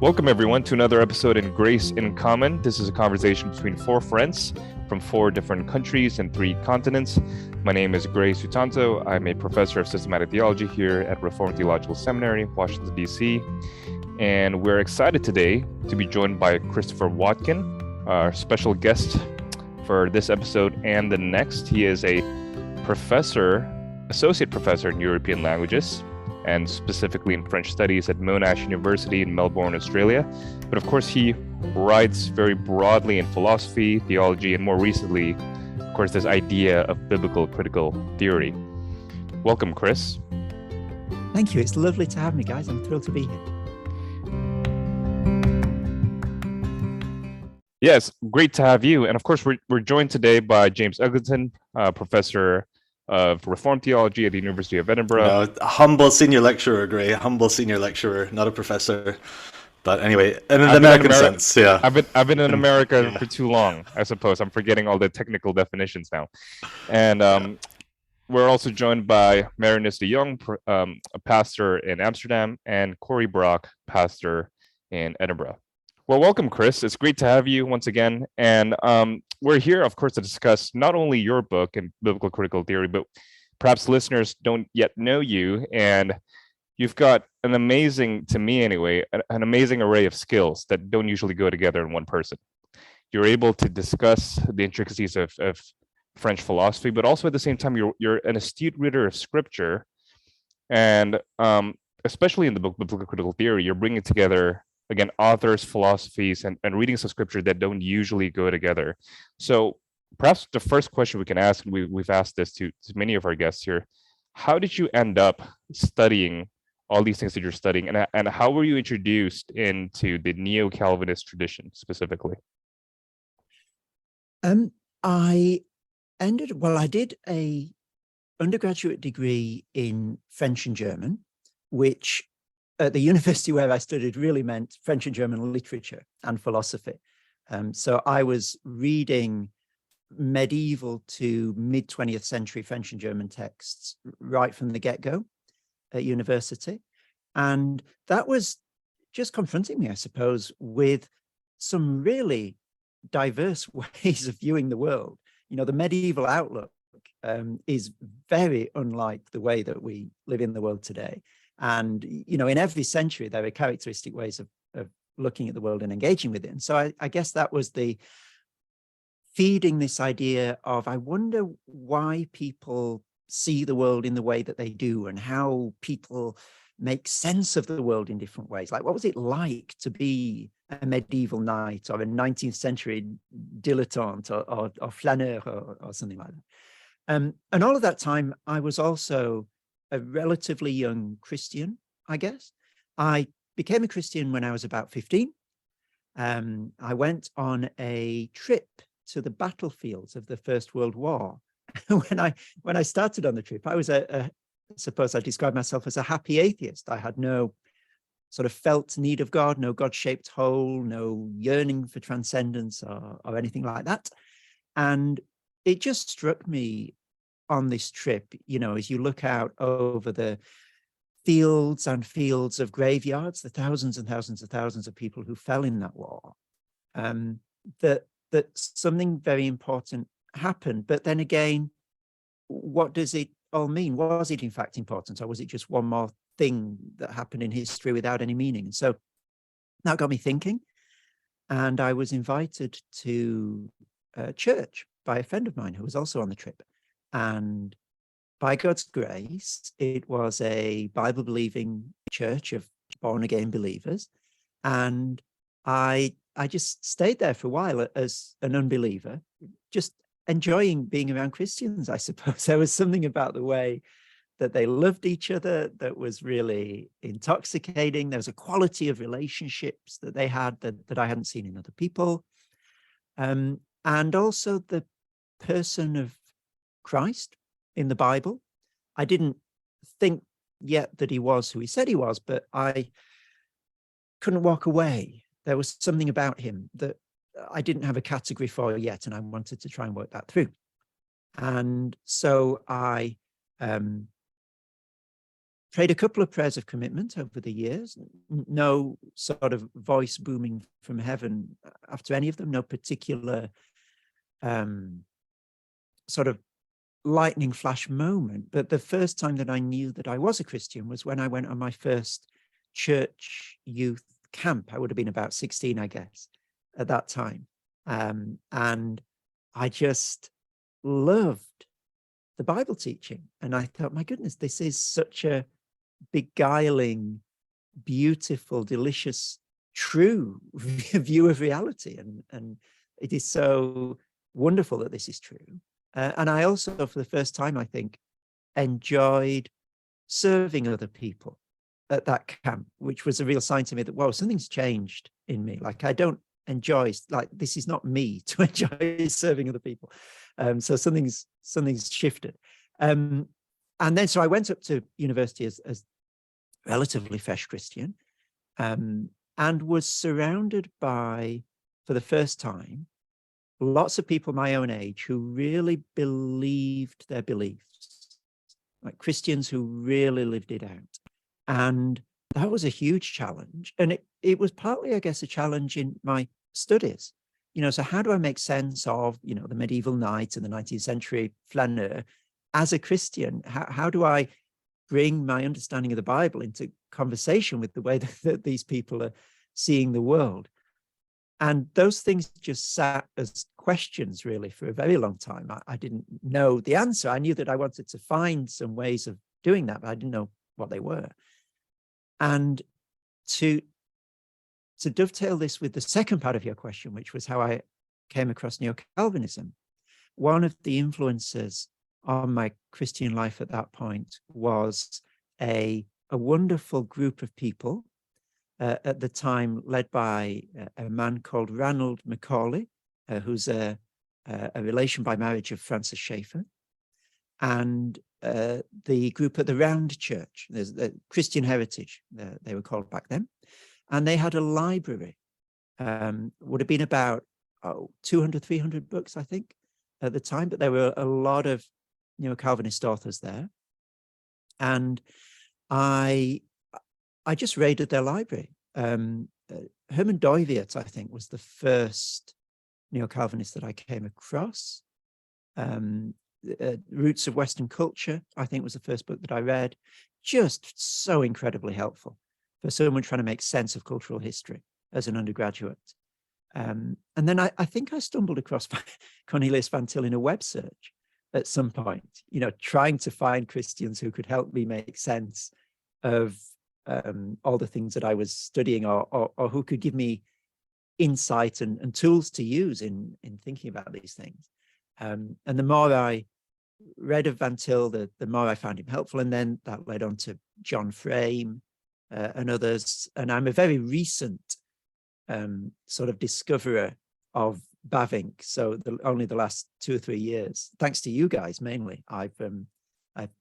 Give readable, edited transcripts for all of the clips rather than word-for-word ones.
Welcome, everyone, to another episode in Grace in Common. This is a conversation between four friends from four different countries and three continents. My name is Grace Utanto. I'm a professor of systematic theology here at Reformed Theological Seminary, Washington, D.C. And we're excited today to be joined by Christopher Watkin, our special guest for this episode and the next. He is a professor, associate professor in European languages, and specifically in French studies at Monash University in Melbourne, Australia. But of course, he writes very broadly in philosophy, theology, and more recently, of course, this idea of biblical critical theory. Welcome, Chris. Thank you. It's lovely to have me, guys. I'm thrilled to be here. Yes, great to have you. And of course, we're joined today by James Eglinton, professor of Reformed Theology at the University of Edinburgh. No, a humble senior lecturer, Gray. Humble senior lecturer, not a professor. But anyway, in an American sense, yeah. I've been in America for too long, I suppose. I'm forgetting all the technical definitions now. And we're also joined by Marinus de Jong, a pastor in Amsterdam, and Corey Brock, pastor in Edinburgh. Well, welcome, Chris. It's great to have you once again. And we're here, of course, to discuss not only your book in biblical critical theory, but perhaps listeners don't yet know you. And you've got an amazing, to me anyway, an amazing array of skills that don't usually go together in one person. You're able to discuss the intricacies of French philosophy, but also at the same time, you're an astute reader of scripture. And especially in the book Biblical Critical Theory, you're bringing together, again, authors, philosophies, and readings of scripture that don't usually go together. So perhaps the first question we can ask, and we've asked this to many of our guests here, how did you end up studying all these things that you're studying, and how were you introduced into the neo-Calvinist tradition specifically? I did a undergraduate degree in French and German, which at the university where I studied really meant French and German literature and philosophy. So I was reading medieval to mid-20th century French and German texts right from the get-go at university. And that was just confronting me, I suppose, with some really diverse ways of viewing the world. You know, the medieval outlook is very unlike the way that we live in the world today. And, you know, in every century, there are characteristic ways of looking at the world and engaging with it. And so I guess that was the feeding this idea of, I wonder why people see the world in the way that they do and how people make sense of the world in different ways. Like, what was it like to be a medieval knight or a 19th century dilettante or flaneur or something like that? And all of that time, I was also a relatively young Christian, I guess. I became a Christian when I was about 15. I went on a trip to the battlefields of the First World War. When I started on the trip, I was I suppose I describe myself as a happy atheist. I had no sort of felt need of God, no God-shaped hole, no yearning for transcendence or anything like that. And it just struck me on this trip, you know, as you look out over the fields and fields of graveyards, the thousands and thousands of thousands of people who fell in that war, that something very important happened. But then again, what does it all mean? Was it in fact important, or was it just one more thing that happened in history without any meaning? And so that got me thinking, and I was invited to church by a friend of mine who was also on the trip. And by God's grace, it was a Bible-believing church of born-again believers. And I just stayed there for a while as an unbeliever, just enjoying being around Christians, I suppose. There was something about the way that they loved each other that was really intoxicating. There was a quality of relationships that they had that I hadn't seen in other people. And also the person of Christ in the Bible. I didn't think yet that he was who he said he was, but I couldn't walk away. There was something about him that I didn't have a category for yet, and I wanted to try and work that through. And so I prayed a couple of prayers of commitment over the years. No sort of voice booming from heaven after any of them. No particular sort of lightning flash moment. But the first time that I knew that I was a Christian was when I went on my first church youth camp. I would have been about 16, I guess, at that time. And I just loved the Bible teaching. And I thought, my goodness, this is such a beguiling, beautiful, delicious, true view of reality. And it is so wonderful that this is true. And I also, for the first time, I think, enjoyed serving other people at that camp, which was a real sign to me that, whoa, something's changed in me. Like, I don't enjoy, like, this is not me to enjoy serving other people. So something's shifted. And then, so I went up to university as relatively fresh Christian, and was surrounded by, for the first time, lots of people my own age who really believed their beliefs, like Christians who really lived it out. And that was a huge challenge. And it was partly, I guess, a challenge in my studies. So how do I make sense of, the medieval knight and the 19th century flaneur as a Christian? How do I bring my understanding of the Bible into conversation with the way that these people are seeing the world? And those things just sat as questions, really, for a very long time. I didn't know the answer. I knew that I wanted to find some ways of doing that, but I didn't know what they were. And to dovetail this with the second part of your question, which was how I came across neo-Calvinism, one of the influences on my Christian life at that point was a wonderful group of people at the time, led by a man called Ranald Macaulay, who's a relation by marriage of Francis Schaeffer, and the group at the Round Church. There's the Christian Heritage, they were called back then, and they had a library. Would have been about 200, 300 books, I think, at the time, but there were a lot of Calvinist authors there, and I just raided their library. Herman Doiviet, I think, was the first neo-Calvinist that I came across. Roots of Western Culture, I think, was the first book that I read. Just so incredibly helpful for someone trying to make sense of cultural history as an undergraduate. And then I think I stumbled across Cornelius Van Til in a web search at some point, trying to find Christians who could help me make sense of all the things that I was studying, or who could give me insight and tools to use in thinking about these things. And the more I read of Van Til, the more I found him helpful. And then that led on to John Frame and others. And I'm a very recent sort of discoverer of Bavinck. So only the last 2 or 3 years, thanks to you guys mainly, I've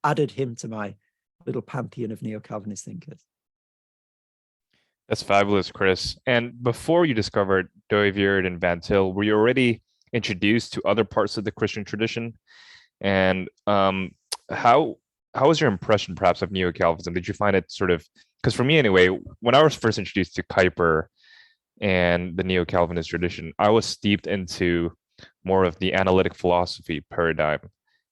added him to my little pantheon of neo-Calvinist thinkers. That's fabulous, Chris. And before you discovered Doivier and Van Til, were you already introduced to other parts of the Christian tradition? And how was your impression perhaps of neo-Calvinism? Did you find it sort of, because for me anyway, when I was first introduced to Kuyper and the neo-Calvinist tradition, I was steeped into more of the analytic philosophy paradigm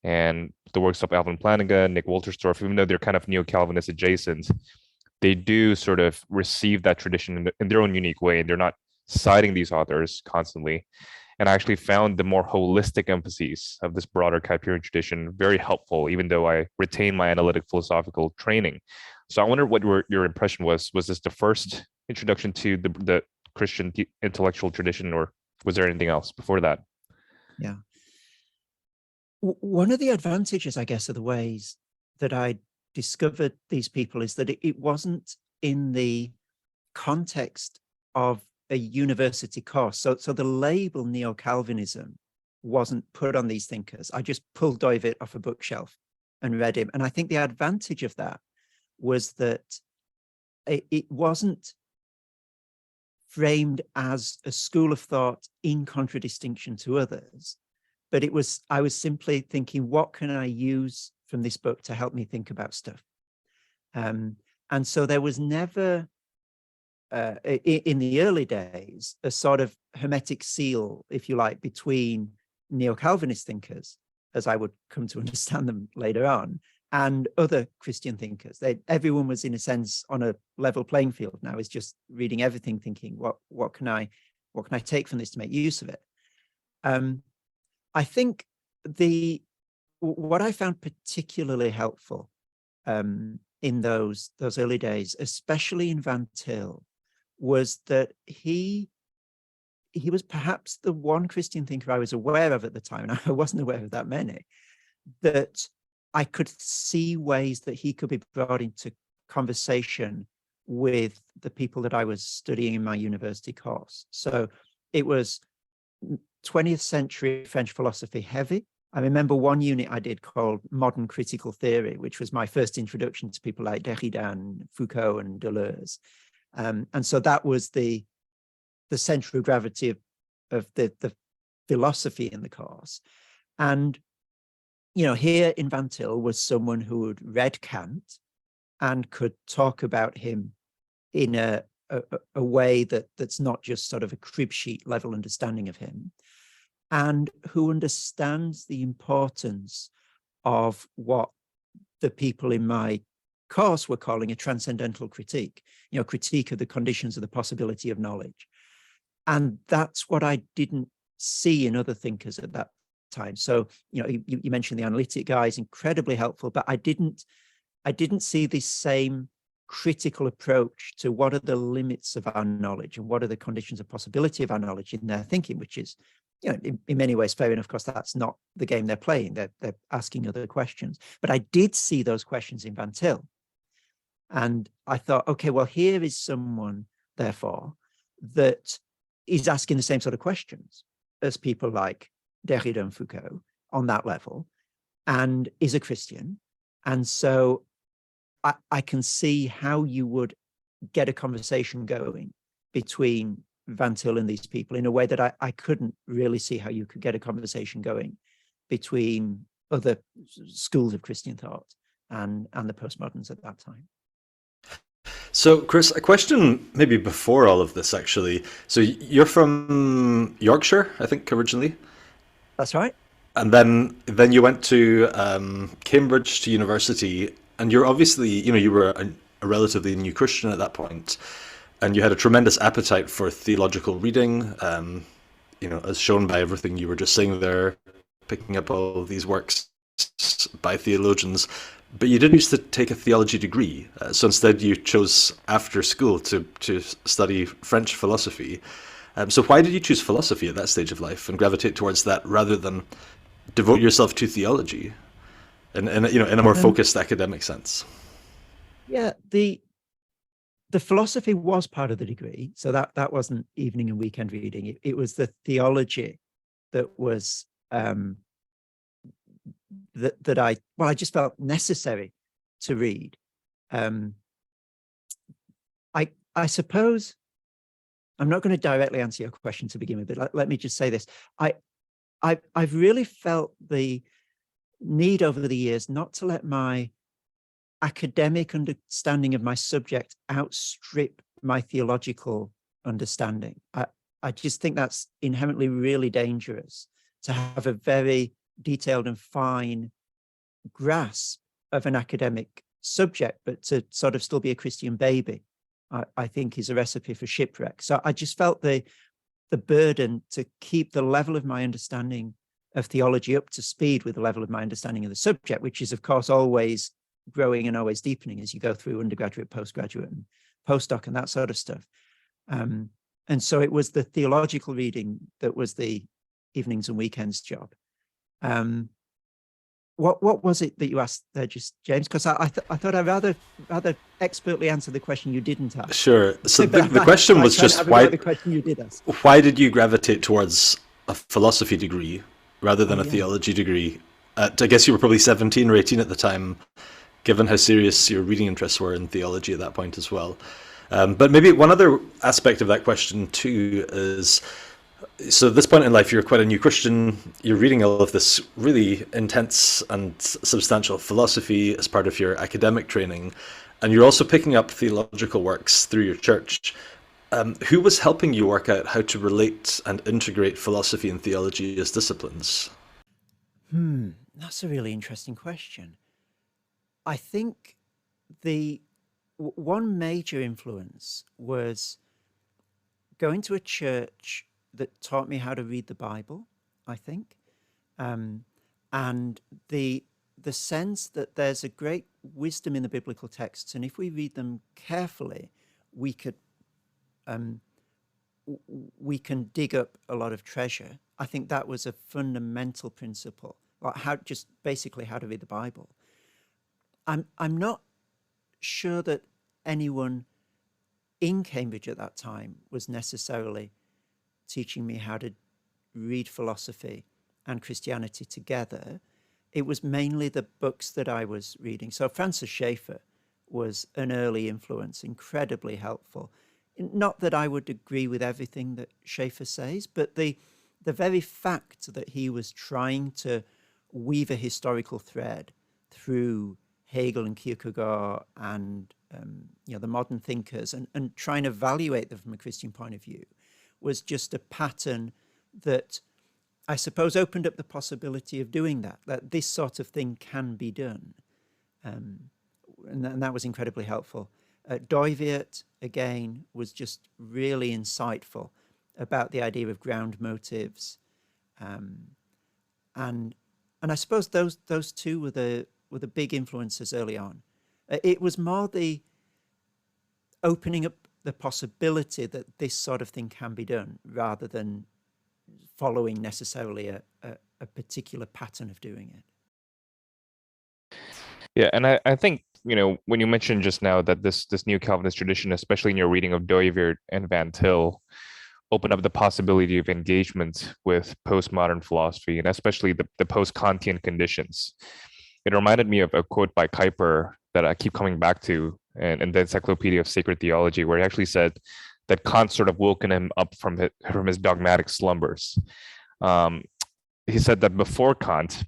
and the works of Alvin Plantinga, Nick Wolterstorff. Even though they're kind of neo-Calvinist adjacent, they do sort of receive that tradition in their own unique way, and they're not citing these authors constantly. And I actually found the more holistic emphases of this broader Kuyperian tradition very helpful, even though I retained my analytic philosophical training. So I wonder what your impression was. Was this the first introduction to the Christian intellectual tradition, or was there anything else before that? Yeah. One of the advantages, I guess, of the ways that I discovered these people is that it wasn't in the context of a university course. So the label neo-Calvinism wasn't put on these thinkers. I just pulled Doivier off a bookshelf and read him. And I think the advantage of that was that it wasn't framed as a school of thought in contradistinction to others, but I was simply thinking, what can I use from this book to help me think about stuff? And so there was never, in the early days, a sort of hermetic seal, if you like, between neo-Calvinist thinkers, as I would come to understand them later on, and other Christian thinkers. Everyone was, in a sense, on a level playing field now, is just reading everything, thinking, what can I take from this to make use of it? I think what I found particularly helpful in those early days, especially in Van Til, was that he was perhaps the one Christian thinker I was aware of at the time, and I wasn't aware of that many, that I could see ways that he could be brought into conversation with the people that I was studying in my university course. So it was 20th century French philosophy heavy. I remember one unit I did called Modern Critical Theory, which was my first introduction to people like Derrida and Foucault and Deleuze. And so that was the central gravity of the philosophy in the course. And, here in Van Til was someone who had read Kant and could talk about him in a way that's not just sort of a crib sheet level understanding of him, and who understands the importance of what the people in my course were calling a transcendental critique, critique of the conditions of the possibility of knowledge. And that's what I didn't see in other thinkers at that time. So, you mentioned the analytic guy is incredibly helpful, but I didn't see this same critical approach to what are the limits of our knowledge and what are the conditions of possibility of our knowledge in their thinking, which is, in many ways fair enough. Of course, that's not the game they're playing. They're asking other questions. But I did see those questions in Van Til. And I thought, okay, well, here is someone, therefore, that is asking the same sort of questions as people like Derrida and Foucault on that level, and is a Christian. And so I can see how you would get a conversation going between Van Til and these people in a way that I couldn't really see how you could get a conversation going between other schools of Christian thought and the postmoderns at that time. So, Chris, a question maybe before all of this, actually. So you're from Yorkshire, I think, originally? That's right. And then you went to Cambridge to university, and you're obviously, you were a relatively new Christian at that point, and you had a tremendous appetite for theological reading, as shown by everything you were just saying there, picking up all of these works by theologians. But you didn't used to take a theology degree, so instead you chose after school to study French philosophy. So why did you choose philosophy at that stage of life and gravitate towards that rather than devote yourself to theology in a more focused academic sense? Yeah, the philosophy was part of the degree, so that wasn't evening and weekend reading. It was the theology that was that I just felt necessary to read. I suppose I'm not going to directly answer your question to begin with, but let me just say this. I've really felt the need over the years not to let my academic understanding of my subject outstrip my theological understanding. I just think that's inherently really dangerous, to have a very detailed and fine grasp of an academic subject, but to sort of still be a Christian baby, I think is a recipe for shipwreck. So I just felt the burden to keep the level of my understanding of theology up to speed with the level of my understanding of the subject, which is, of course, always growing and always deepening as you go through undergraduate, postgraduate, and postdoc and that sort of stuff. And so it was the theological reading that was the evenings and weekends job. What was it that you asked there, just James? Because I thought I rather expertly answered the question you didn't ask. Sure. So the question was just why the question you did ask. Why did you gravitate towards a philosophy degree rather than a theology degree? I guess you were probably 17 or 18 at the time, given how serious your reading interests were in theology at that point as well. But maybe one other aspect of that question too is, so at this point in life, you're quite a new Christian, you're reading all of this really intense and substantial philosophy as part of your academic training, and you're also picking up theological works through your church. Who was helping you work out how to relate and integrate philosophy and theology as disciplines? That's a really interesting question. I think the one major influence was going to a church that taught me how to read the Bible, I think, and the sense that there's a great wisdom in the biblical texts, and if we read them carefully, we can dig up a lot of treasure. I think that was a fundamental principle, like how to read the Bible. I'm not sure that anyone in Cambridge at that time was necessarily teaching me how to read philosophy and Christianity together. It was mainly the books that I was reading. So Francis Schaeffer was an early influence, incredibly helpful. Not that I would agree with everything that Schaeffer says, but the very fact that he was trying to weave a historical thread through Hegel and Kierkegaard and the modern thinkers and trying to evaluate them from a Christian point of view was just a pattern that I suppose opened up the possibility of doing that this sort of thing can be done. And that was incredibly helpful. Doiviert, again, was just really insightful about the idea of ground motives. And I suppose those two were the big influences early on. It was more the opening up the possibility that this sort of thing can be done rather than following necessarily a particular pattern of doing it. Yeah, and I think, when you mentioned just now that this neo-Calvinist tradition, especially in your reading of Doivier and Van Til, open up the possibility of engagement with postmodern philosophy, and especially the post-Kantian conditions. It reminded me of a quote by Kuyper that I keep coming back to in the Encyclopedia of Sacred Theology, where he actually said that Kant sort of woken him up from his dogmatic slumbers. He said that before Kant,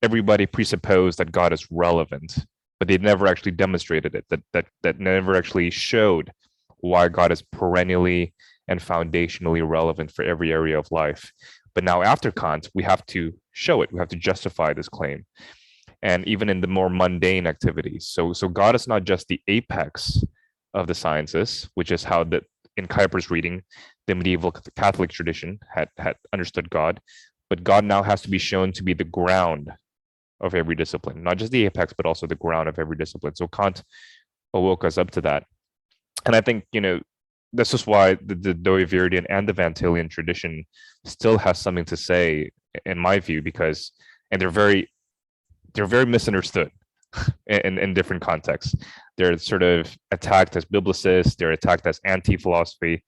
everybody presupposed that God is relevant, but they never actually demonstrated it, that never actually showed why God is perennially and foundationally relevant for every area of life. But now after Kant, we have to show it. We have to justify this claim. And even in the more mundane activities. So God is not just the apex of the sciences, which is how in Kuyper's reading, the medieval Catholic tradition had understood God, but God now has to be shown to be the ground of every discipline, not just the apex, but also the ground of every discipline. So Kant awoke us up to that. And I think, this is why the Doiverian and the Van Tilian tradition still has something to say, in my view, because, and they're very misunderstood in different contexts. They're sort of attacked as biblicists, they're attacked as anti-philosophy,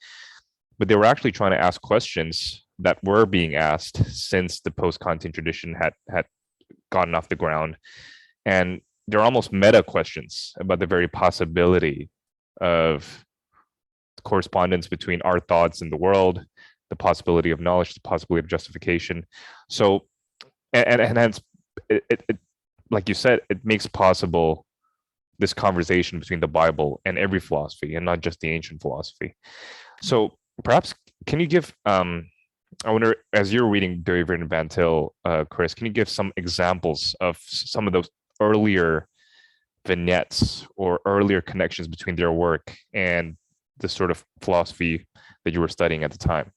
but they were actually trying to ask questions that were being asked since the post-Kantian tradition had gotten off the ground. And they're almost meta questions about the very possibility of correspondence between our thoughts and the world, the possibility of knowledge, the possibility of justification. So, and hence, it like you said, it makes possible this conversation between the Bible and every philosophy, and not just the ancient philosophy. So perhaps, can you give, I wonder, as you're reading Doivier and Van Til, Chris, can you give some examples of some of those earlier vignettes or earlier connections between their work and the sort of philosophy that you were studying at the time?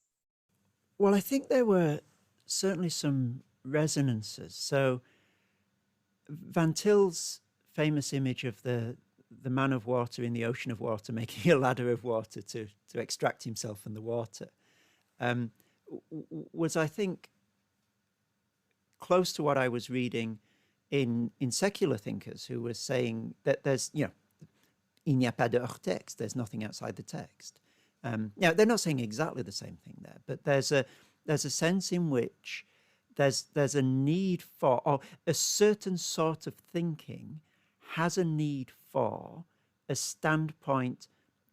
Well, I think there were certainly some resonances. So Van Til's famous image of the man of water in the ocean of water making a ladder of water to extract himself from the water was, I think, close to what I was reading in secular thinkers who were saying that there's, il n'y a pas de hors texte, there's nothing outside the text. Now, they're not saying exactly the same thing there, but there's a sense in which there's a need for, or a certain sort of thinking has a need for a standpoint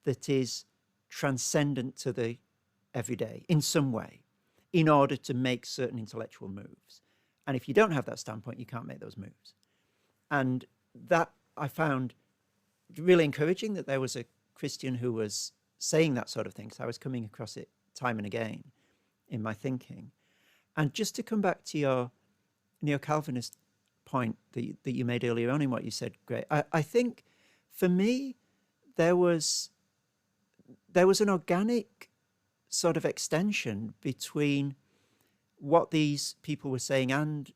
that is transcendent to the everyday in some way in order to make certain intellectual moves. And if you don't have that standpoint, you can't make those moves. And that I found really encouraging that there was a Christian who was saying that sort of thing, because I was coming across it time and again in my thinking. And just to come back to your neo-Calvinist point that you made earlier on in what you said, Greg, I think for me, there was an organic sort of extension between what these people were saying and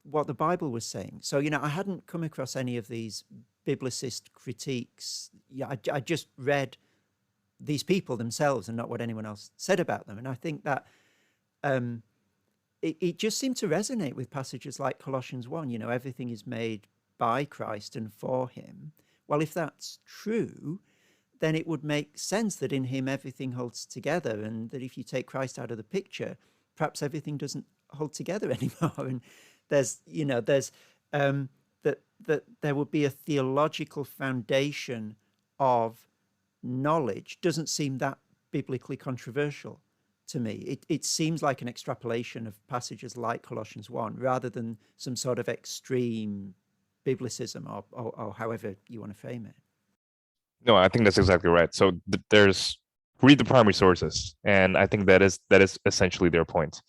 what the Bible was saying. So, I hadn't come across any of these biblicist critiques. Yeah, I just read these people themselves and not what anyone else said about them. And I think that it just seemed to resonate with passages like Colossians 1, everything is made by Christ and for him. Well, if that's true, then it would make sense that in him everything holds together, and that if you take Christ out of the picture, perhaps everything doesn't hold together anymore. And there's that there would be a theological foundation of knowledge doesn't seem that biblically controversial to me. It seems like an extrapolation of passages like Colossians 1 rather than some sort of extreme biblicism or however you want to frame it. No, I think that's exactly right. So read the primary sources, and I think that is essentially their point.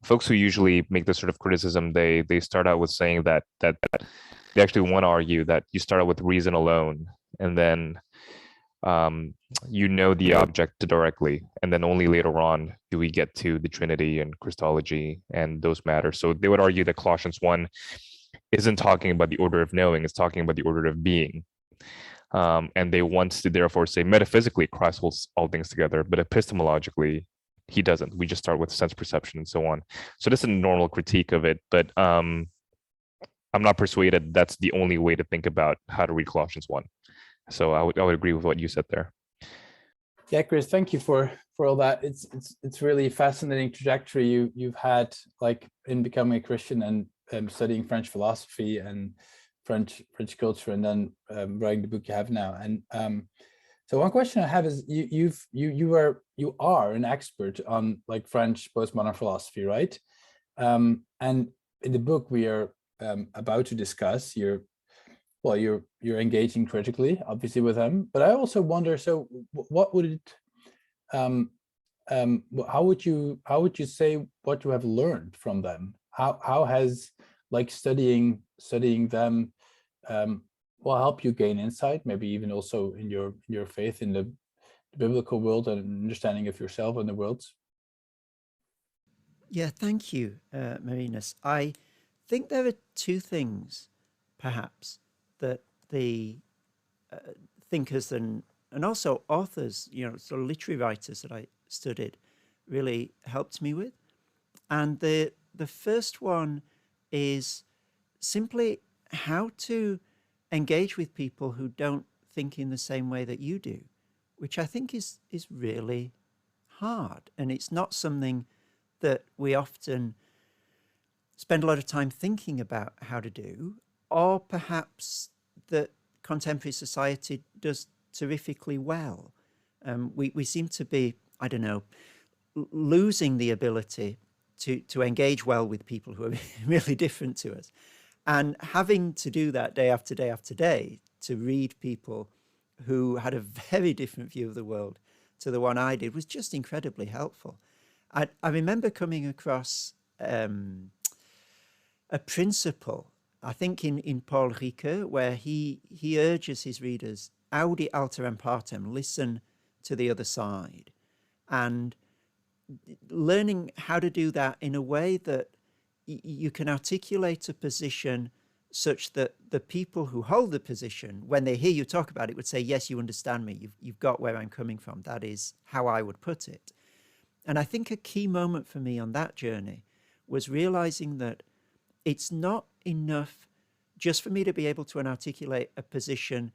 Folks who usually make this sort of criticism, they start out with saying that they actually want to argue that you start out with reason alone, and then the object directly, and then only later on do we get to the Trinity and Christology and those matters. So they would argue that Colossians 1 isn't talking about the order of knowing, it's talking about the order of being. And they want to therefore say metaphysically Christ holds all things together, but epistemologically he doesn't. We just start with sense perception and so on. So that's a normal critique of it, but I'm not persuaded that's the only way to think about how to read Colossians 1. So I would agree with what you said there. Yeah, Chris, thank you for all that. It's really a fascinating trajectory you've had, like in becoming a Christian and studying French philosophy and French culture, and then writing the book you have now. And so one question I have is you are an expert on like French postmodern philosophy, right? And in the book we are about to discuss, you're engaging critically, obviously, with them. But I also wonder, so what would it, how would you say what you have learned from them? How has like studying them help you gain insight, maybe even also in your faith in the biblical world and understanding of yourself and the world? Yeah, thank you, Marinus. I think there are two things, perhaps, that the thinkers and also authors, sort of literary writers that I studied, really helped me with. And the first one is simply how to engage with people who don't think in the same way that you do, which I think is really hard. And it's not something that we often spend a lot of time thinking about how to do, or perhaps that contemporary society does terrifically well. We seem to be, I don't know, losing the ability to engage well with people who are really different to us. And having to do that day after day after day, to read people who had a very different view of the world to the one I did, was just incredibly helpful. I remember coming across a principle, I think in Paul Ricoeur, where he urges his readers, audi alteram partem, listen to the other side. And learning how to do that in a way that you can articulate a position such that the people who hold the position, when they hear you talk about it, would say, yes, you understand me. You've got where I'm coming from. That is how I would put it. And I think a key moment for me on that journey was realizing that it's not enough just for me to be able to articulate a position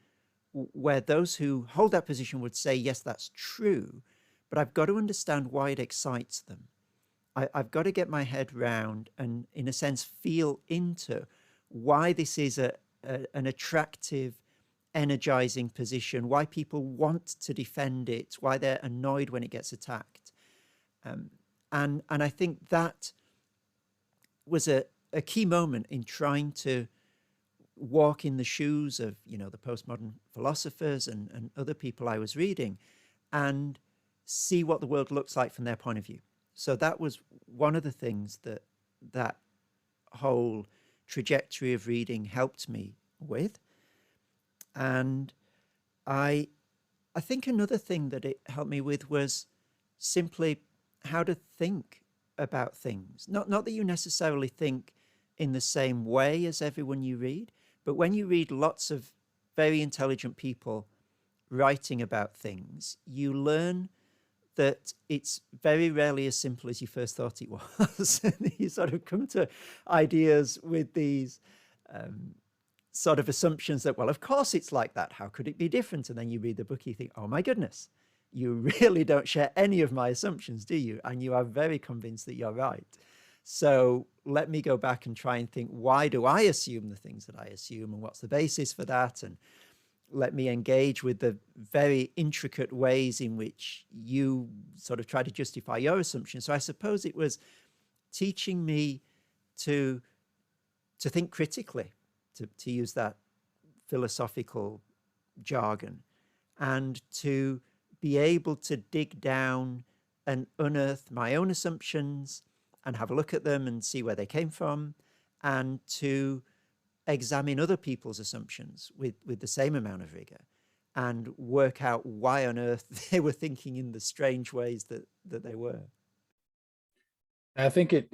where those who hold that position would say, yes, that's true, but I've got to understand why it excites them. I've got to get my head round and, in a sense, feel into why this is an attractive, energizing position, why people want to defend it, why they're annoyed when it gets attacked. And I think that was a key moment in trying to walk in the shoes of, the postmodern philosophers and other people I was reading, and see what the world looks like from their point of view. So that was one of the things that whole trajectory of reading helped me with. And I think another thing that it helped me with was simply how to think about things. Not that you necessarily think in the same way as everyone you read, but when you read lots of very intelligent people writing about things, you learn that it's very rarely as simple as you first thought it was. You sort of come to ideas with these sort of assumptions that, well, of course it's like that. How could it be different? And then you read the book, you think, oh my goodness, you really don't share any of my assumptions, do you? And you are very convinced that you're right. So let me go back and try and think, why do I assume the things that I assume, and what's the basis for that? And let me engage with the very intricate ways in which you sort of try to justify your assumptions. So I suppose it was teaching me to think critically, to use that philosophical jargon, and to be able to dig down and unearth my own assumptions and have a look at them and see where they came from, and to examine other people's assumptions with the same amount of rigor and work out why on earth they were thinking in the strange ways that they were. I think it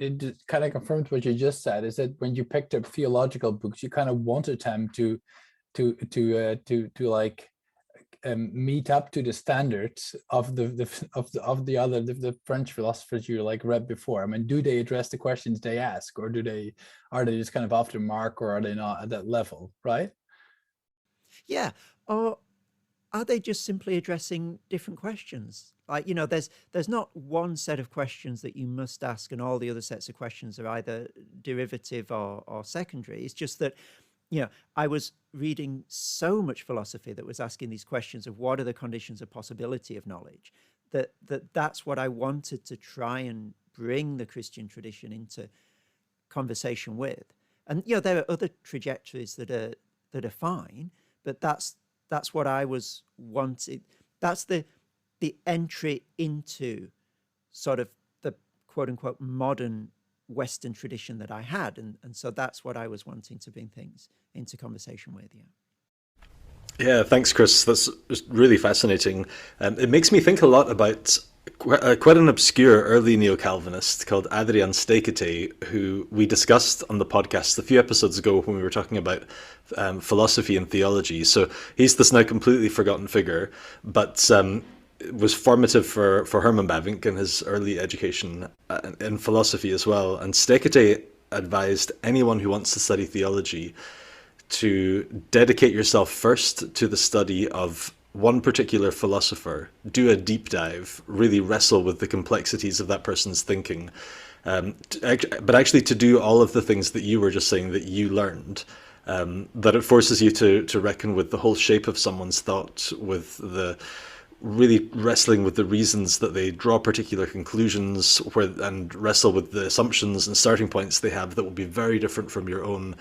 kind of confirms what you just said, is that when you picked up theological books, you kind of wanted them to like meet up to the standards of the French philosophers you like read before. I mean, do they address the questions they ask, or are they just kind of off the mark, or are they not at that level, right? Yeah, or are they just simply addressing different questions? Like, there's not one set of questions that you must ask, and all the other sets of questions are either derivative or secondary. It's just that, I was reading so much philosophy that was asking these questions of what are the conditions of possibility of knowledge, that's what I wanted to try and bring the Christian tradition into conversation with. And, there are other trajectories that are fine, but that's what I was wanting. That's the entry into sort of the quote unquote modern Western tradition that I had. And so that's what I was wanting to bring things into conversation with. Yeah, thanks, Chris. That's really fascinating. It makes me think a lot about quite an obscure early neo-Calvinist called Adrian Steakite, who we discussed on the podcast a few episodes ago when we were talking about philosophy and theology. So he's this now completely forgotten figure, but was formative for Herman Bavinck in his early education in philosophy as well. And Steakite advised anyone who wants to study theology to dedicate yourself first to the study of one particular philosopher, do a deep dive, really wrestle with the complexities of that person's thinking, but actually to do all of the things that you were just saying that you learned, that it forces you to reckon with the whole shape of someone's thought, with the really wrestling with the reasons that they draw particular conclusions, and wrestle with the assumptions and starting points they have that will be very different from your own.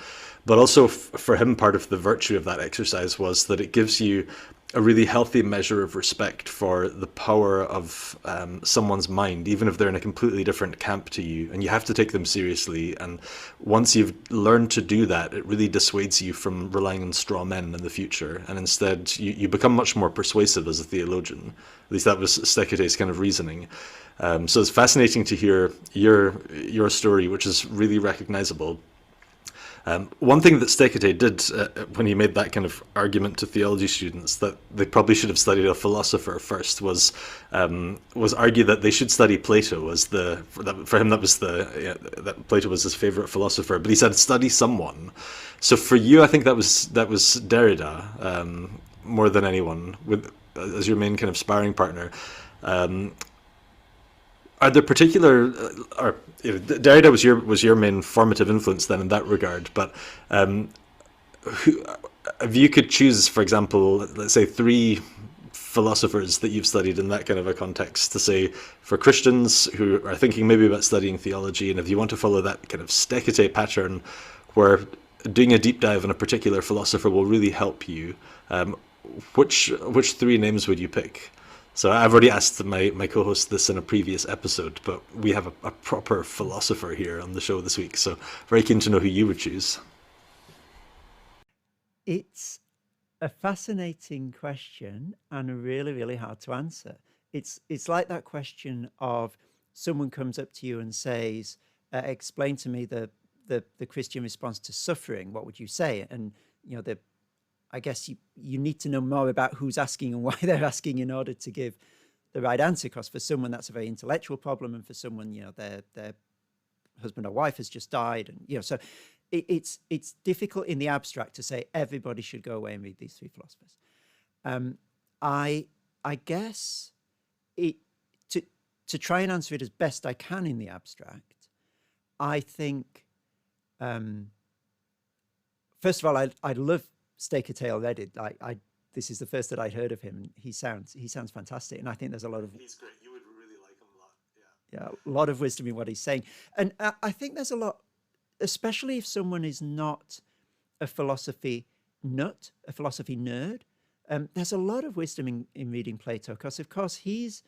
But also for him, part of the virtue of that exercise was that it gives you a really healthy measure of respect for the power of someone's mind, even if they're in a completely different camp to you, and you have to take them seriously. And once you've learned to do that, it really dissuades you from relying on straw men in the future, and instead you become much more persuasive as a theologian. At least that was Steakite's kind of reasoning. So it's fascinating to hear your story, which is really recognizable. One thing that Steakite did when he made that kind of argument to theology students that they probably should have studied a philosopher first was argue that they should study Plato for him that Plato was his favorite philosopher, but he said study someone. So for you, I think that was Derrida more than anyone, as your main kind of sparring partner. Are there particular, or Derrida was your main formative influence then in that regard? But if you could choose, for example, let's say 3 philosophers that you've studied in that kind of a context, to say for Christians who are thinking maybe about studying theology, and if you want to follow that kind of Steakite pattern, where doing a deep dive on a particular philosopher will really help you, which three names would you pick? So I've already asked my co-host this in a previous episode, but we have a proper philosopher here on the show this week, so very keen to know who you would choose. It's a fascinating question and really, really hard to answer. It's like that question of someone comes up to you and says, explain to me the Christian response to suffering. What would you say? And, I guess you need to know more about who's asking and why they're asking in order to give the right answer. Because for someone, that's a very intellectual problem. And for someone, their husband or wife has just died. And, so it's difficult in the abstract to say everybody should go away and read these three philosophers. I guess to try and answer it as best I can in the abstract, I think, first of all, I love Steakite already. This is the first that I'd heard of him. He sounds fantastic, and I think there's a lot of. He's great. You would really like him a lot. Yeah, a lot of wisdom in what he's saying, and I think there's a lot, especially if someone is not a philosophy nut, a philosophy nerd. There's a lot of wisdom in reading Plato, because of course he's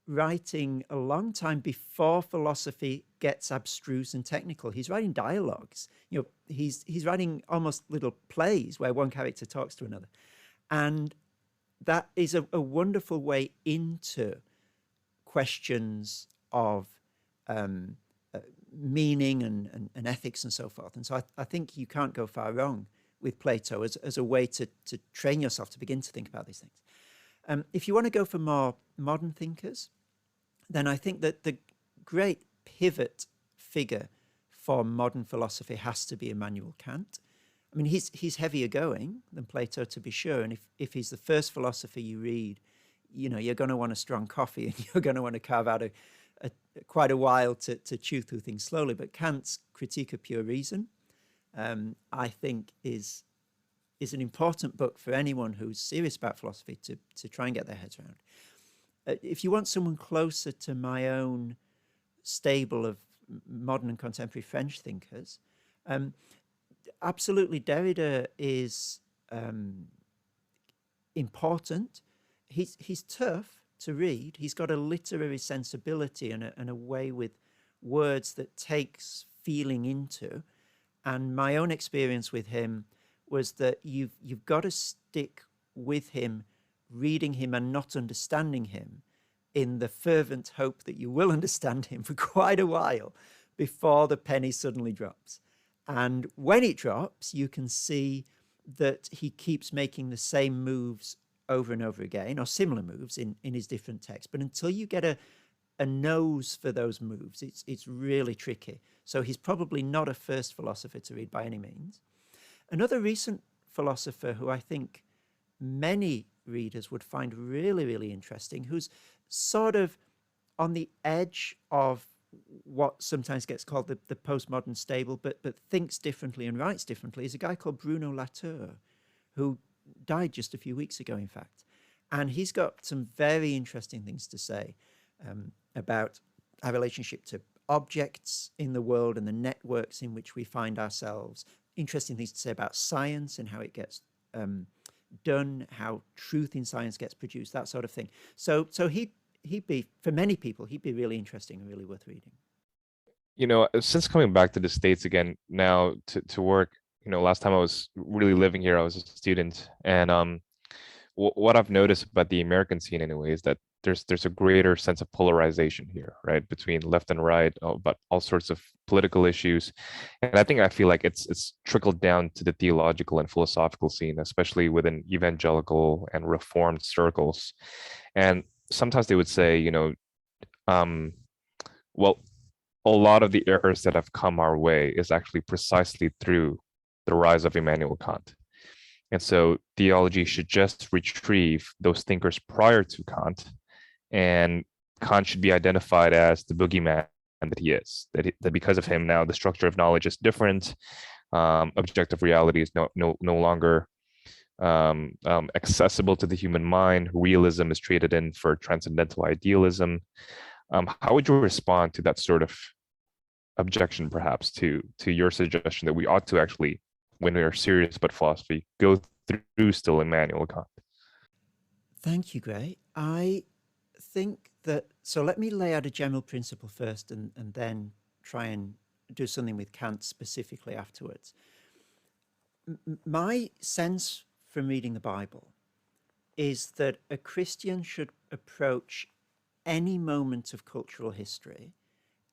writing a long time before philosophy gets abstruse and technical. He's writing dialogues. He's writing almost little plays where one character talks to another. And that is a wonderful way into questions of meaning and ethics and so forth. And so I think you can't go far wrong with Plato as a way to train yourself to begin to think about these things. If you want to go for more modern thinkers, then I think that the great pivot figure for modern philosophy has to be Immanuel Kant. I mean, he's heavier going than Plato, to be sure. And if he's the first philosopher you read, you're going to want a strong coffee and you're going to want to carve out quite a while to chew through things slowly. But Kant's Critique of Pure Reason, I think, is an important book for anyone who's serious about philosophy to try and get their heads around. If you want someone closer to my own stable of modern and contemporary French thinkers, absolutely Derrida is important. He's tough to read. He's got a literary sensibility and a way with words that takes feeling into. And my own experience with him was that you've got to stick with him, reading him and not understanding him, in the fervent hope that you will understand him for quite a while before the penny suddenly drops. And when it drops, you can see that he keeps making the same moves over and over again, or similar moves in his different texts. But until you get a nose for those moves, it's really tricky. So he's probably not a first philosopher to read by any means. Another recent philosopher who I think many readers would find really, really interesting, who's sort of on the edge of what sometimes gets called the postmodern stable, but thinks differently and writes differently, is a guy called Bruno Latour, who died just a few weeks ago, in fact. And he's got some very interesting things to say about our relationship to objects in the world and the networks in which we find ourselves. Interesting things to say about science and how it gets done, how truth in science gets produced, that sort of thing. So he'd be, for many people, he'd be really interesting and really worth reading. Since coming back to the States again now to work, last time I was really living here, I was a student, and what I've noticed about the American scene anyway is that there's a greater sense of polarization here, right, between left and right, about all sorts of political issues. And I feel like it's trickled down to the theological and philosophical scene, especially within evangelical and reformed circles. And sometimes they would say, well, a lot of the errors that have come our way is actually precisely through the rise of Immanuel Kant. And so theology should just retrieve those thinkers prior to Kant, and Kant should be identified as the boogeyman that he is, that because of him now the structure of knowledge is different, objective reality is no longer accessible to the human mind, realism is traded in for transcendental idealism. How would you respond to that sort of objection, perhaps, to your suggestion that we ought to actually when we are serious about philosophy, go through still Immanuel Kant. Thank you, Gray. I think that, so let me lay out a general principle first and then try and do something with Kant specifically afterwards. My sense from reading the Bible is that a Christian should approach any moment of cultural history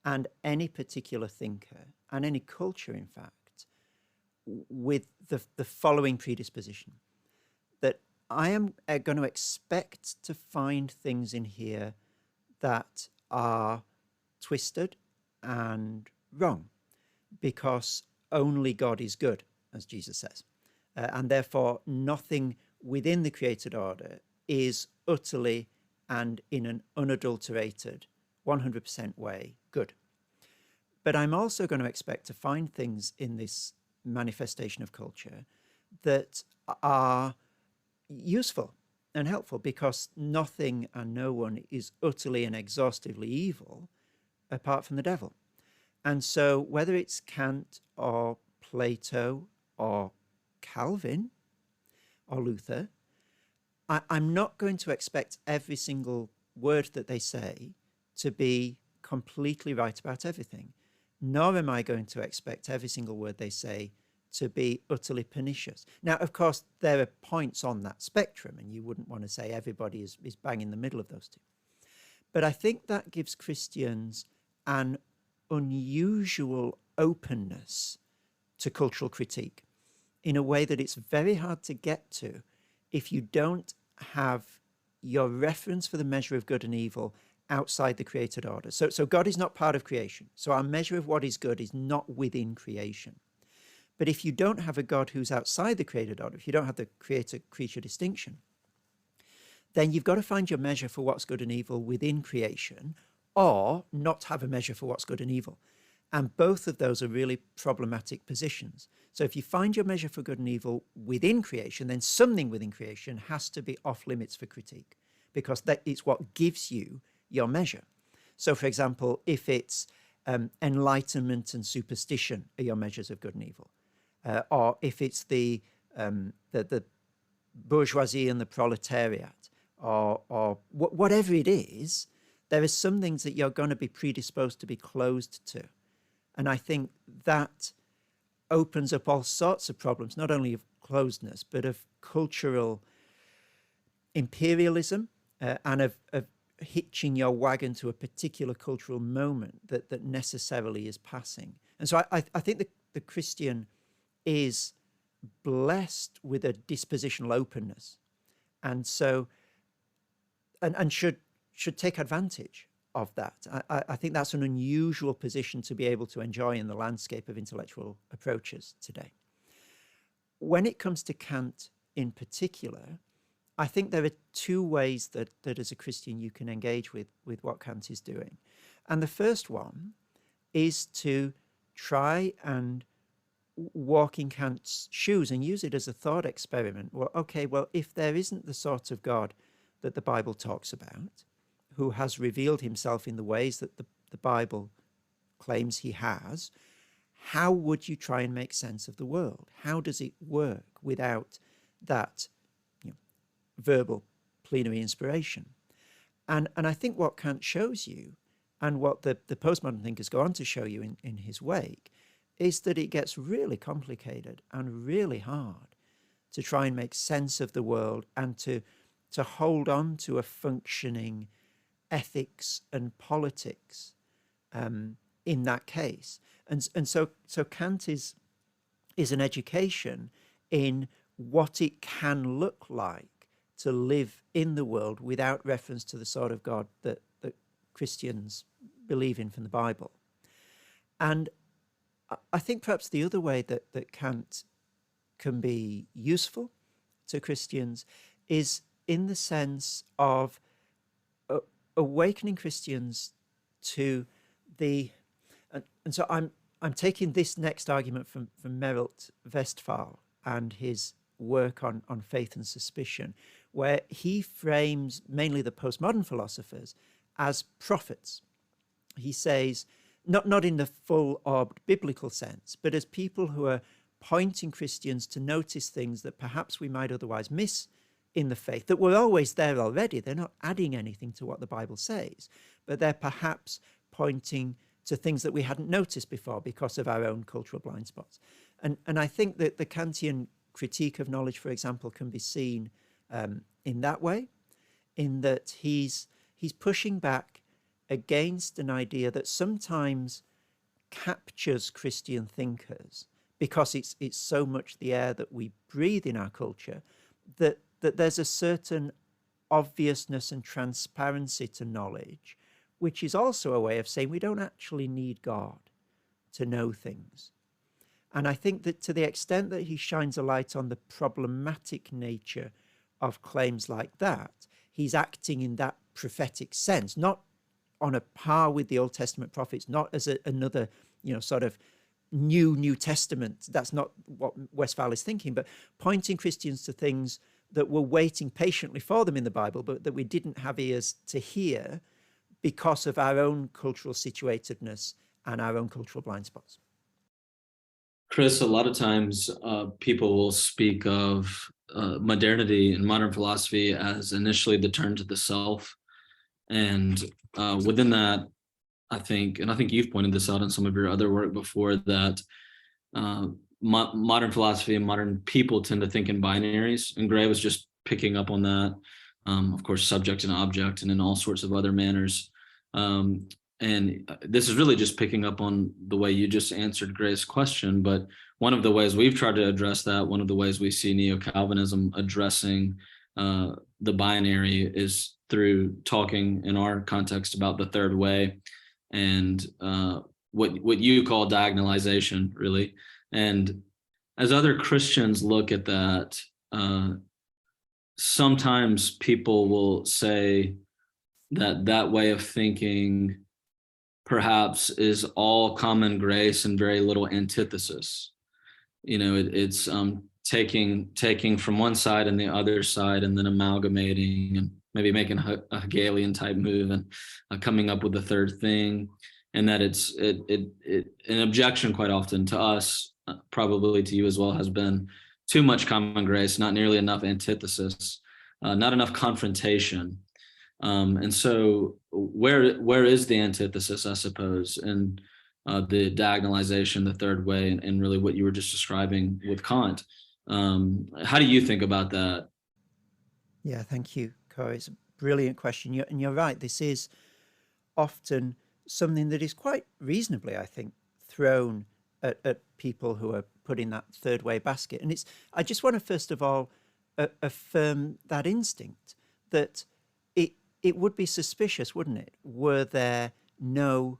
and any particular thinker and any culture, in fact, with the following predisposition, that I am going to expect to find things in here that are twisted and wrong, because only God is good, as Jesus says. And therefore, nothing within the created order is utterly and in an unadulterated 100% way good. But I'm also going to expect to find things in this manifestation of culture that are useful and helpful, because nothing and no one is utterly and exhaustively evil apart from the devil. And so whether it's Kant or Plato or Calvin or Luther, I'm not going to expect every single word that they say to be completely right about everything, nor am I going to expect every single word they say to be utterly pernicious. Now, of course, there are points on that spectrum, and you wouldn't want to say everybody is bang in the middle of those two. But I think that gives Christians an unusual openness to cultural critique in a way that it's very hard to get to if you don't have your reference for the measure of good and evil outside the created order. So God is not part of creation. So our measure of what is good is not within creation. But if you don't have a God who's outside the created order, if you don't have the creator-creature distinction, then you've got to find your measure for what's good and evil within creation, or not have a measure for what's good and evil. And both of those are really problematic positions. So if you find your measure for good and evil within creation, then something within creation has to be off limits for critique, because that is what gives you your measure. So for example, if it's enlightenment and superstition are your measures of good and evil, or if it's the bourgeoisie and the proletariat, or whatever it is, there are some things that you're going to be predisposed to be closed to. And I think that opens up all sorts of problems, not only of closedness, but of cultural imperialism and of hitching your wagon to a particular cultural moment that necessarily is passing. And so I think the Christian is blessed with a dispositional openness, and so and should take advantage of that. I think that's an unusual position to be able to enjoy in the landscape of intellectual approaches today. When it comes to Kant in particular, I think there are two ways that as a Christian you can engage with what Kant is doing. And the first one is to try and walk in Kant's shoes and use it as a thought experiment. Well, okay, well, if there isn't the sort of God that the Bible talks about, who has revealed himself in the ways that the Bible claims he has, how would you try and make sense of the world? How does it work without that verbal plenary inspiration? And I think what Kant shows you, and what the postmodern thinkers go on to show you in his wake, is that it gets really complicated and really hard to try and make sense of the world and to hold on to a functioning ethics and politics in that case. And so Kant is an education in what it can look like to live in the world without reference to the sort of God that Christians believe in from the Bible. And I think perhaps the other way that Kant can be useful to Christians is in the sense of awakening Christians to the, and so I'm taking this next argument from Merrilt Westphal and his work on faith and suspicion, where he frames mainly the postmodern philosophers as prophets. He says, not in the full-orbed biblical sense, but as people who are pointing Christians to notice things that perhaps we might otherwise miss in the faith, that were always there already. They're not adding anything to what the Bible says, but they're perhaps pointing to things that we hadn't noticed before because of our own cultural blind spots. And I think that the Kantian critique of knowledge, for example, can be seen in that way, in that he's pushing back against an idea that sometimes captures Christian thinkers because it's so much the air that we breathe in our culture, that there's a certain obviousness and transparency to knowledge, which is also a way of saying we don't actually need God to know things. And I think that to the extent that he shines a light on the problematic nature of claims like that, he's acting in that prophetic sense, not on a par with the Old Testament prophets, not as another, sort of New Testament. That's not what Westphal is thinking, but pointing Christians to things that were waiting patiently for them in the Bible, but that we didn't have ears to hear because of our own cultural situatedness and our own cultural blind spots. Chris, a lot of times people will speak of modernity and modern philosophy as initially the turn to the self. And within that, I think you've pointed this out in some of your other work before, that modern philosophy and modern people tend to think in binaries. And Gray was just picking up on that, of course, subject and object, and in all sorts of other manners. And this is really just picking up on the way you just answered Gray's question. But one of the ways we've tried to address that, one of the ways we see neo-Calvinism addressing the binary, is through talking in our context about the third way and what you call diagonalization, really. And as other Christians look at that, sometimes people will say that way of thinking perhaps is all common grace and very little antithesis. It's taking from one side and the other side, and then amalgamating and maybe making a Hegelian type move and coming up with a third thing. And that it's an objection quite often to us, probably to you as well, has been too much common grace, not nearly enough antithesis, not enough confrontation. And so where is the antithesis, I suppose, in the diagonalization, the third way, and really what you were just describing with Kant? How do you think about that? Yeah, thank you, Corey. It's a brilliant question. And you're right. This is often something that is quite reasonably, I think, thrown at people who are put in that third way basket. And I just want to, first of all, affirm that instinct that it would be suspicious, wouldn't it, were there no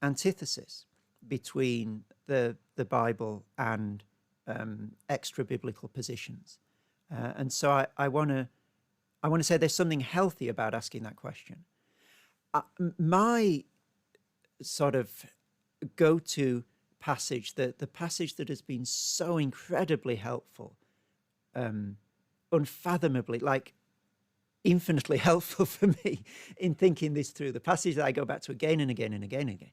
antithesis between the Bible and extra biblical positions. And so I want to say there's something healthy about asking that question. My sort of go-to passage, the passage that has been so incredibly helpful, unfathomably, like infinitely helpful for me in thinking this through, the passage that I go back to again and again and again and again,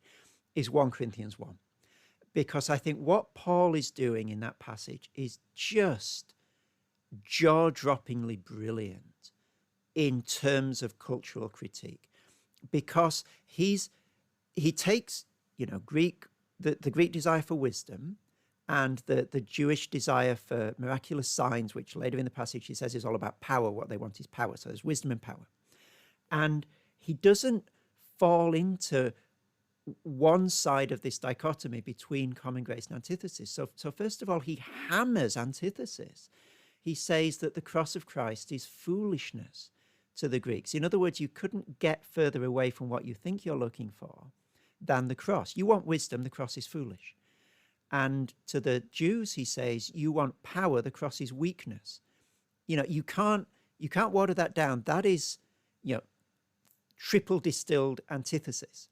is 1 Corinthians 1. Because I think what Paul is doing in that passage is just jaw-droppingly brilliant in terms of cultural critique, because he takes Greek, the Greek desire for wisdom and the Jewish desire for miraculous signs, which later in the passage he says is all about power. What they want is power. So there's wisdom and power. And he doesn't fall into one side of this dichotomy between common grace and antithesis. So first of all, he hammers antithesis. He says that the cross of Christ is foolishness to the Greeks. In other words, you couldn't get further away from what you think you're looking for than the cross. You want wisdom, the cross is foolish. And to the Jews, he says, you want power, the cross is weakness. You can't water that down. That is, triple distilled antithesis.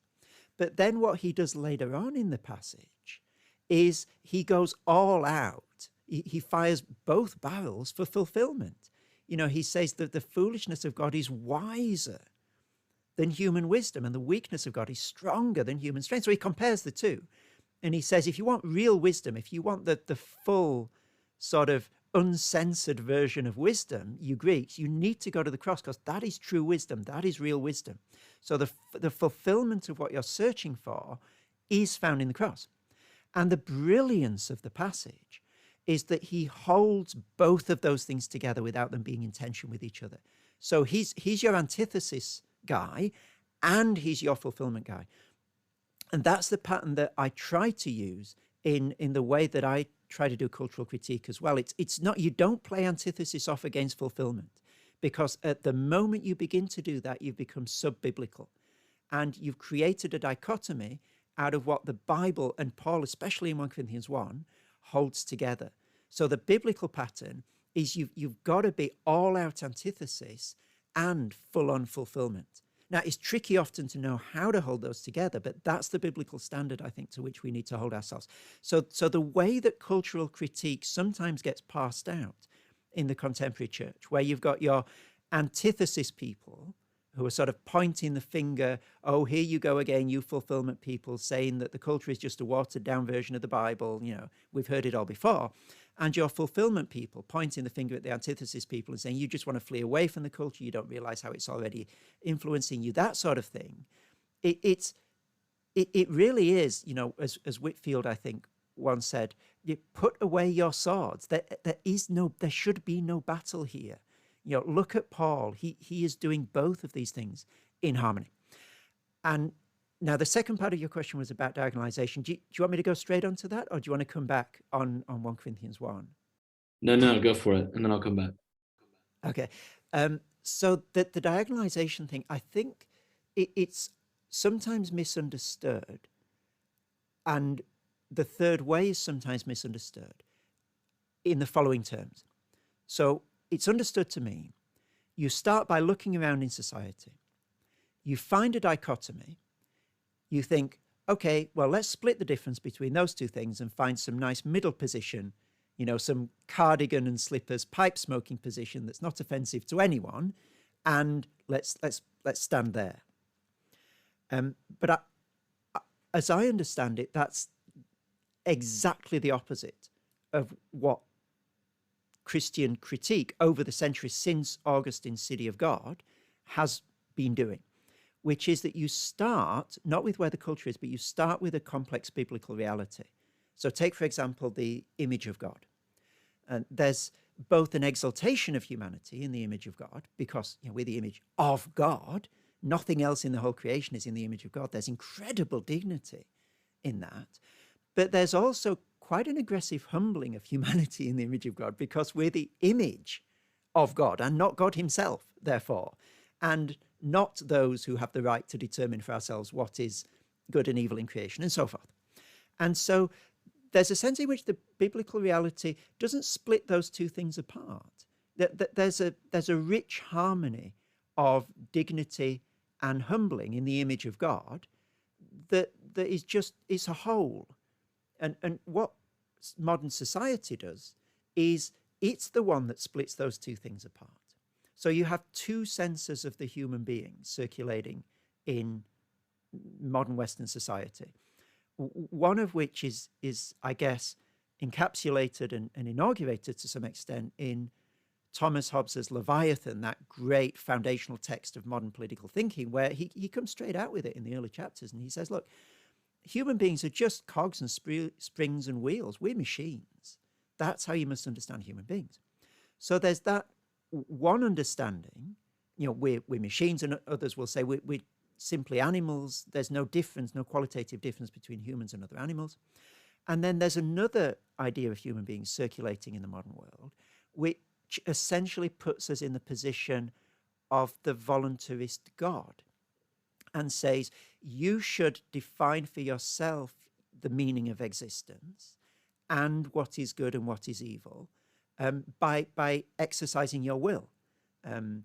But then what he does later on in the passage is he goes all out. He fires both barrels for fulfillment. He says that the foolishness of God is wiser than human wisdom, and the weakness of God is stronger than human strength. So he compares the two. And he says, if you want real wisdom, if you want the full sort of uncensored version of wisdom, you Greeks, you need to go to the cross, because that is true wisdom. That is real wisdom. So the fulfillment of what you're searching for is found in the cross. And the brilliance of the passage is that he holds both of those things together without them being in tension with each other. So he's your antithesis guy, and he's your fulfillment guy. And that's the pattern that I try to use in the way that I try to do cultural critique as well. It's not, you don't play antithesis off against fulfillment, because at the moment you begin to do that, you've become sub-biblical, and you've created a dichotomy out of what the Bible and Paul, especially in 1 Corinthians 1, holds together. So the biblical pattern is you've got to be all-out antithesis and full-on fulfillment. Now, it's tricky often to know how to hold those together, but that's the biblical standard, I think, to which we need to hold ourselves. So the way that cultural critique sometimes gets passed out in the contemporary church, where you've got your antithesis people who are sort of pointing the finger, oh, here you go again, you fulfillment people, saying that the culture is just a watered-down version of the Bible, we've heard it all before. And your fulfillment people pointing the finger at the antithesis people and saying, you just want to flee away from the culture, you don't realize how it's already influencing you, that sort of thing. It really is, as Whitfield, I think, once said, you put away your swords. There should be no battle here. Look at Paul. He is doing both of these things in harmony. And now the second part of your question was about diagonalization. Do you want me to go straight onto that, or do you want to come back on 1 Corinthians 1? No, go for it, and then I'll come back. Okay. So the diagonalization thing, I think it's sometimes misunderstood, and the third way is sometimes misunderstood in the following terms. So it's understood to mean you start by looking around in society, you find a dichotomy, you think, okay, well, let's split the difference between those two things and find some nice middle position, some cardigan and slippers, pipe smoking position that's not offensive to anyone, and let's stand there. But as I understand it, that's exactly the opposite of what Christian critique over the centuries since Augustine's City of God has been doing, which is that you start not with where the culture is, but you start with a complex biblical reality. So take, for example, the image of God. And there's both an exaltation of humanity in the image of God, because we're the image of God. Nothing else in the whole creation is in the image of God. There's incredible dignity in that. But there's also quite an aggressive humbling of humanity in the image of God, because we're the image of God and not God himself, therefore, and not those who have the right to determine for ourselves what is good and evil in creation, and so forth. And so there's a sense in which the biblical reality doesn't split those two things apart. There's a rich harmony of dignity and humbling in the image of God that is a whole. And what modern society does is it's the one that splits those two things apart. So you have two senses of the human being circulating in modern Western society, one of which is I guess, encapsulated and inaugurated to some extent in Thomas Hobbes's Leviathan, that great foundational text of modern political thinking, where he comes straight out with it in the early chapters, and he says, look, human beings are just cogs and springs and wheels. We're machines. That's how you must understand human beings. So there's that one understanding, we're machines, and others will say we're simply animals. There's no difference, no qualitative difference between humans and other animals. And then there's another idea of human beings circulating in the modern world, which essentially puts us in the position of the voluntarist God, and says, you should define for yourself the meaning of existence and what is good and what is evil by exercising your will. And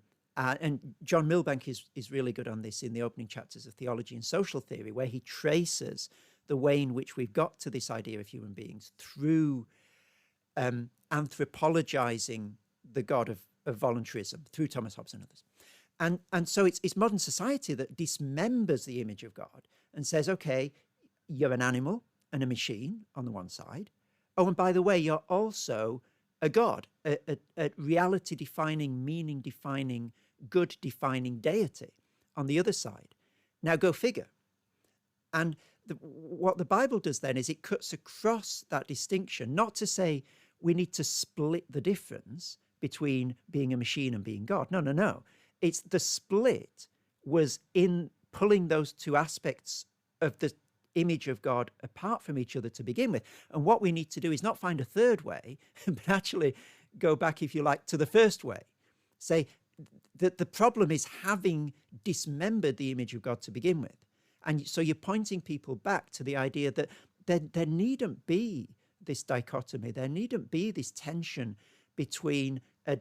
John Milbank is really good on this in the opening chapters of Theology and Social Theory, where he traces the way in which we've got to this idea of human beings through anthropologizing the God of voluntarism through Thomas Hobbes and others. And so it's modern society that dismembers the image of God and says, okay, you're an animal, and a machine on the one side. Oh, and by the way, you're also a God, a reality-defining, meaning-defining, good-defining deity on the other side. Now go figure. And what the Bible does then is it cuts across that distinction, not to say we need to split the difference between being a machine and being God. No, no, no. It's the split was in pulling those two aspects of the image of God apart from each other to begin with. And what we need to do is not find a third way, but actually go back, if you like, to the first way. Say that the problem is having dismembered the image of God to begin with. And so you're pointing people back to the idea that there needn't be this dichotomy. There needn't be this tension between a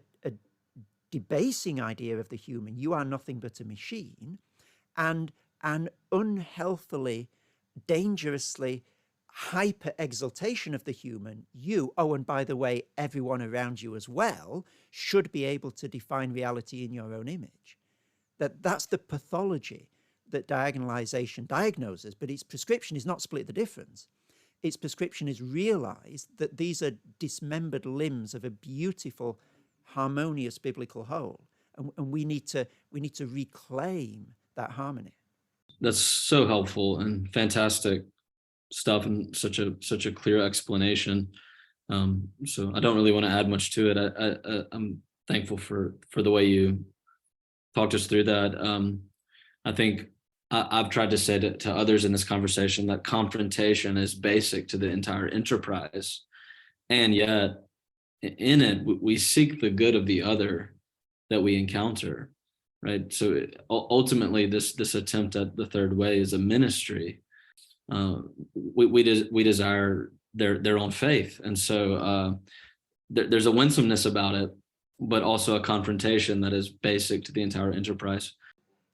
debasing idea of the human, you are nothing but a machine, and an unhealthily, dangerously hyper exaltation of the human. You, oh, and by the way, everyone around you as well, should be able to define reality in your own image. That's the pathology that diagonalization diagnoses, but its prescription is not split the difference. Its prescription is realize that these are dismembered limbs of a beautiful, harmonious biblical whole, and we need to reclaim that harmony. That's so helpful and fantastic stuff, and such a clear explanation. So I don't really want to add much to it. I'm thankful for the way you talked us through that. I think I've tried to say to others in this conversation that confrontation is basic to the entire enterprise, and yet in it we seek the good of the other that we encounter, right? So ultimately this attempt at the third way is a ministry. We desire their own faith, and so there's a winsomeness about it, but also a confrontation that is basic to the entire enterprise.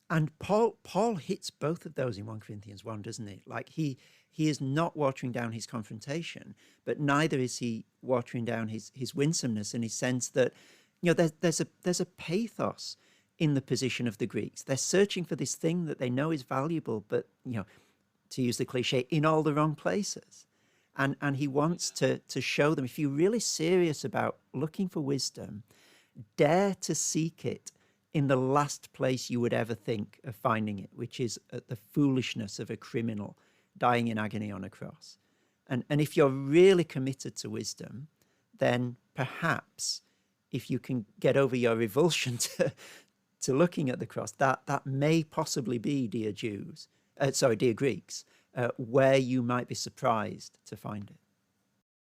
And Paul hits both of those in 1 Corinthians 1, doesn't he? Like he is not watering down his confrontation, but neither is he watering down his winsomeness, in his sense that, you know, there's a pathos in the position of the Greeks. They're searching for this thing that they know is valuable, but, you know, to use the cliche, in all the wrong places. And he wants to show them, if you're really serious about looking for wisdom, dare to seek it in the last place you would ever think of finding it, which is at the foolishness of a criminal dying in agony on a cross. And if you're really committed to wisdom, then perhaps if you can get over your revulsion to looking at the cross, that may possibly be, dear Greeks, where you might be surprised to find it.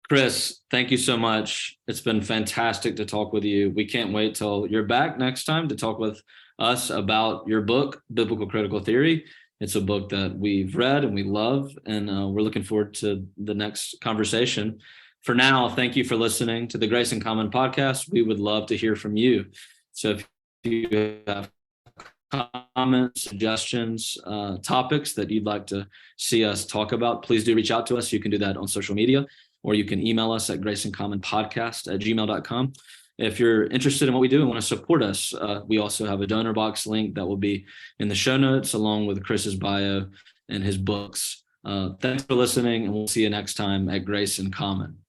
Chris, thank you so much. It's been fantastic to talk with you. We can't wait till you're back next time to talk with us about your book, Biblical Critical Theory. It's a book that we've read and we love, and we're looking forward to the next conversation. For now, thank you for listening to the Grace in Common podcast. We would love to hear from you. So if you have comments, suggestions, topics that you'd like to see us talk about, please do reach out to us. You can do that on social media, or you can email us at graceincommonpodcast@gmail.com. If you're interested in what we do and want to support us, we also have a donor box link that will be in the show notes, along with Chris's bio and his books. Thanks for listening, and we'll see you next time at Grace in Common.